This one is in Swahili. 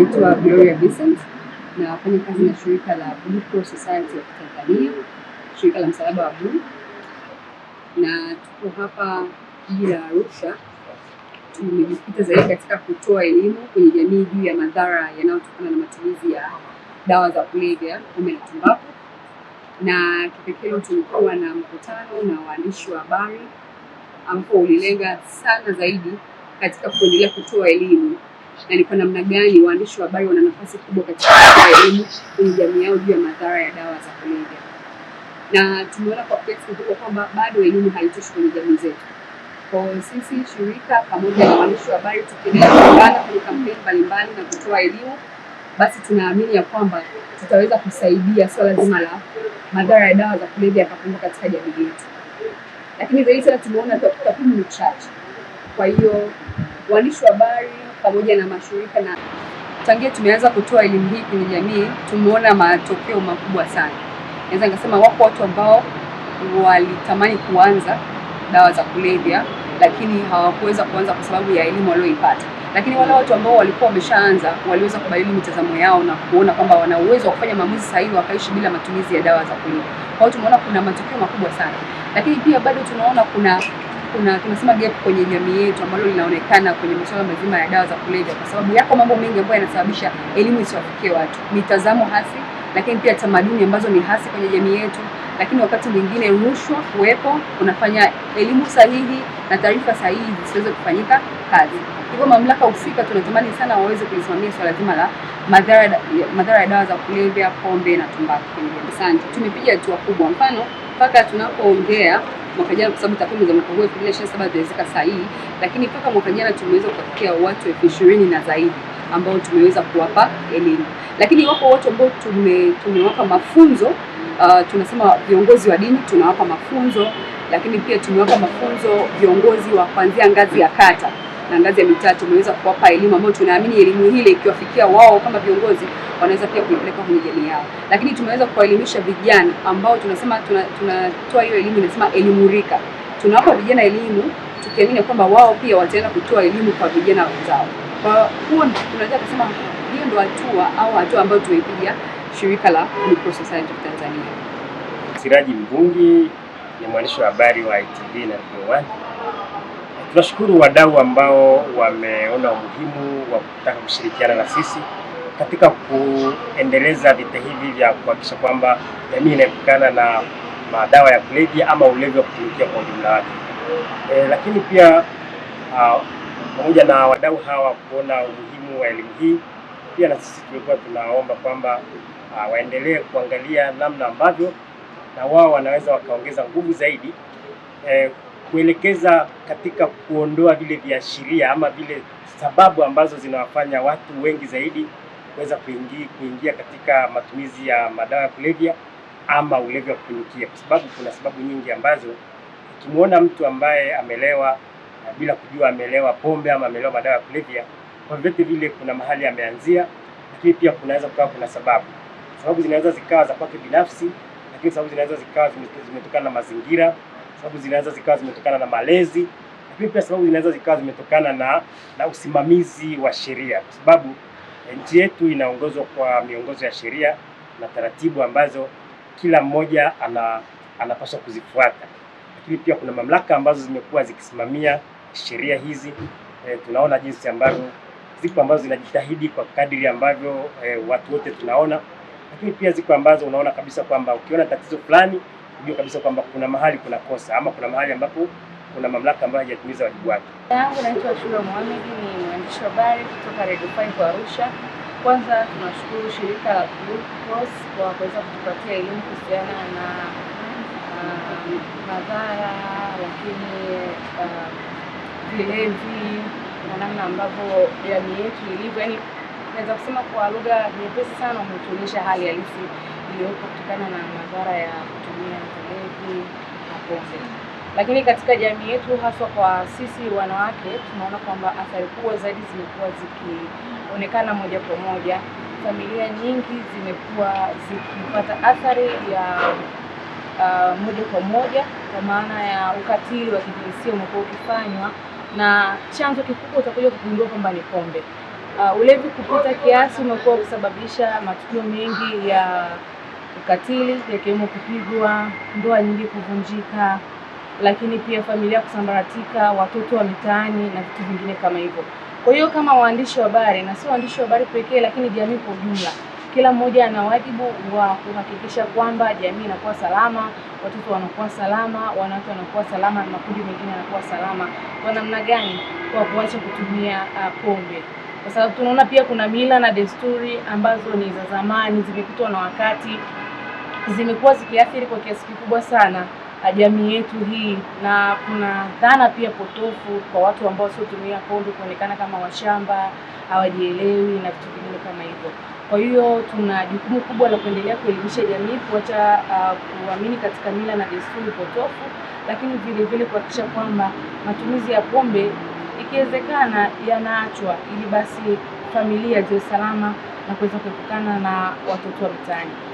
naitwa Gloria Vincent na nafanya kazi na shirika la Blue Cross Society of Tanzania, shirika la msalaba wa blue, na tuko hapa jiji la Arusha. Tumejikita zaidi katika kutoa elimu kwenye jamii juu ya madhara yanayotokana na matumizi ya dawa za kulevya, pombe na tumbaku. Na kipekee tulikuwa na mkutano na waandishi wa habari ambapo ulilenga sana zaidi katika kuendelea kutoa elimu na ni kwa namna gani waandishi wa habari wana nafasi kubwa katika kutoa elimu kwenye jamii yao juu ya madhara ya dawa za kulevya. Na tumeona kwa kiasi kikubwa kwamba bado elimu haitoshi kwenye jamii zetu. Kwa sisi shirika pamoja na waandishi wa habari tukiendelea kupambana kwenye kampeni mbalimbali na kutoa elimu, basi tunaamini ya kwamba tutaweza kusaidia swala zima la madhara ya dawa za kulevya yakapungua katika jamii yetu. Lakini zaidi sana tumeona takwimu ni chache. Kwa hiyo waandishi wa habari pamoja na mashirika na tangia tumeanza kutoa elimu hii kwenye jamii, tumeona matokeo makubwa sana. Naweza nikasema wako watu ambao walitamani kuanza dawa za kulevya lakini hawakuweza kuanza kwa sababu ya elimu walioipata. Lakini wale watu ambao walikuwa wameshaanza waliweza kubadili mitazamo yao na kuona kwamba wana uwezo wa kufanya maamuzi sahihi wakaishi bila matumizi ya dawa za kulevya. Kwa hiyo tumeona kuna matokeo makubwa sana. Lakini pia bado tunaona kuna tunasema gap kwenye jamii yetu ambalo linaonekana kwenye masuala mazima ya dawa za kulevya, kwa sababu yako mambo mengi ambayo yanasababisha elimu isiwafikie watu. Mitazamo hasi, lakini pia tamaduni ambazo ni hasi kwenye jamii yetu, lakini wakati mwingine rushwa kuwepo unafanya elimu sahihi na taarifa sahihi zisiweze kufanyika kazi. Hivyo mamlaka husika tunatamani sana waweze kulisimamia swala zima la madhara ya dawa za kulevya, pombe na tumbaku kwenye jamii. Asante. Tumepiga hatua kubwa. Mfano mpaka tunapoongea mwaka jana, kwa sababu takwimu za mwaka huu 2027 zinaweza sahihi, lakini mpaka mwaka jana tumeweza kufikia watu 20,000 na zaidi ambao tumeweza kuwapa elimu. Lakini wako watu ambao tumewapa mafunzo, tunasema viongozi wa dini tunawapa mafunzo, lakini pia tumewapa mafunzo viongozi wa kuanzia ngazi ya kata na ngazi ya mitaa. Tumeweza kuwapa elimu ambayo tunaamini elimu hile ikiwafikia wao kama viongozi wanaweza pia kuipeleka kwenye jamii yao. Lakini tumeweza kuwaelimisha vijana ambao tunasema tunatoa hiyo elimu, inasema elimu rika. Tunawapa vijana elimu tukiamini kwamba wao pia wataenda kutoa elimu kwa vijana wenzao. Kwa hiyo tunaweza kusema hiyo ndio hatua ambayo tumeipiga shirika la Blue Cross Society of Tanzania. Siraji Mvungi ni mwandishi wa habari wa ITV na Radio 1. Tunashukuru wadau ambao wameona umuhimu wa kutaka kushirikiana na sisi katika kuendeleza vita hivi vya kuhakikisha kwamba jamii inaepukana na madawa ya kulevya ama ulevi wa kupindukia kwa ujumla wake. Lakini pia pamoja na wadau hawa kuona umuhimu wa elimu hii, pia na sisi tulikuwa tunaomba kwamba waendelee kuangalia namna ambavyo na wao wanaweza wakaongeza nguvu zaidi kuelekeza katika kuondoa vile viashiria ama vile sababu ambazo zinawafanya watu wengi zaidi kuweza kuingia katika matumizi ya madawa ya kulevya ama ulevi wa kupindukia, kwa sababu kuna sababu nyingi ambazo ukimwona mtu ambaye amelewa bila kujua amelewa pombe ama amelewa madawa ya kulevya, kwa vyote vile kuna mahali ameanzia. Lakini pia kunaweza kuwa kuna sababu zinaweza zikawa za kwake binafsi, lakini sababu zinaweza zikawa zimetokana na mazingira, sababu zinaweza zikawa zimetokana na malezi, lakini pia sababu zinaweza zikawa zimetokana na usimamizi wa sheria, kwa sababu nchi yetu inaongozwa kwa miongozo ya sheria na taratibu ambazo kila mmoja anapaswa kuzifuata. Lakini pia kuna mamlaka ambazo zimekuwa zikisimamia sheria hizi. Tunaona jinsi ambavyo ziko ambazo zinajitahidi kwa kadiri ambavyo watu wote tunaona, lakini pia ziko ambazo unaona kabisa kwamba ukiona tatizo fulani unajua kabisa kwamba kuna mahali kuna kosa ama kuna mahali ambapo kuna mamlaka ambayo haijatimiza wajibu wake. Yangu naitwa Shura Mohamed, ni mwandishi wa habari kutoka Radio 5 Arusha. Kwanza tunashukuru shirika la Blue Cross kwa kuweza kutupatia elimu kuhusiana na madhara, lakini vilevi na namna ambavyo jamii yetu ilivyo. Yaani naweza kusema kwa lugha nyepesi sana umetuonyesha hali halisi iliyopo kutokana na madhara ya kutumia vilevi na pombe. Lakini katika jamii yetu haswa kwa sisi wanawake tunaona kwamba athari kubwa zaidi zimekuwa zikionekana moja kwa moja. Familia nyingi zimekuwa zikipata athari ya moja kwa moja, kwa maana ya ukatili wa kijinsia umekuwa ukifanywa, na chanzo kikubwa utakuja kugundua kwamba ni pombe. Ulevi kupita kiasi umekuwa kusababisha matukio mengi ya ukatili, yakiwemo kupigwa, ndoa nyingi kuvunjika, lakini pia familia kusambaratika, watoto wa mitaani na vitu vingine kama hivyo. Kwa hiyo kama waandishi wa habari, na si waandishi wa habari pekee, lakini jamii kwa ujumla, kila mmoja ana wajibu wa kuhakikisha kwamba jamii inakuwa salama, watoto wanakuwa salama, wanawake wanakuwa salama, na makundi mengine yanakuwa salama. Kwa namna gani? Kwa kuacha kutumia pombe. Kwa sababu tunaona pia kuna mila na desturi ambazo ni za zamani, zimepitwa na wakati, zimekuwa zikiathiri kwa kiasi kikubwa sana jamii yetu hii, na kuna dhana pia potofu kwa watu ambao siotumia pombe kuonekana kama washamba, hawajielewi na vitu vingine kama hivyo. Kwa hiyo tuna jukumu kubwa la kuendelea kuelimisha jamii, kuacha kuamini katika mila na desturi potofu, lakini vile vile kuhakikisha kwamba matumizi ya pombe ikiwezekana yanaachwa, ili basi familia ziwe salama na kuweza kuepukana na watoto wa mitaani.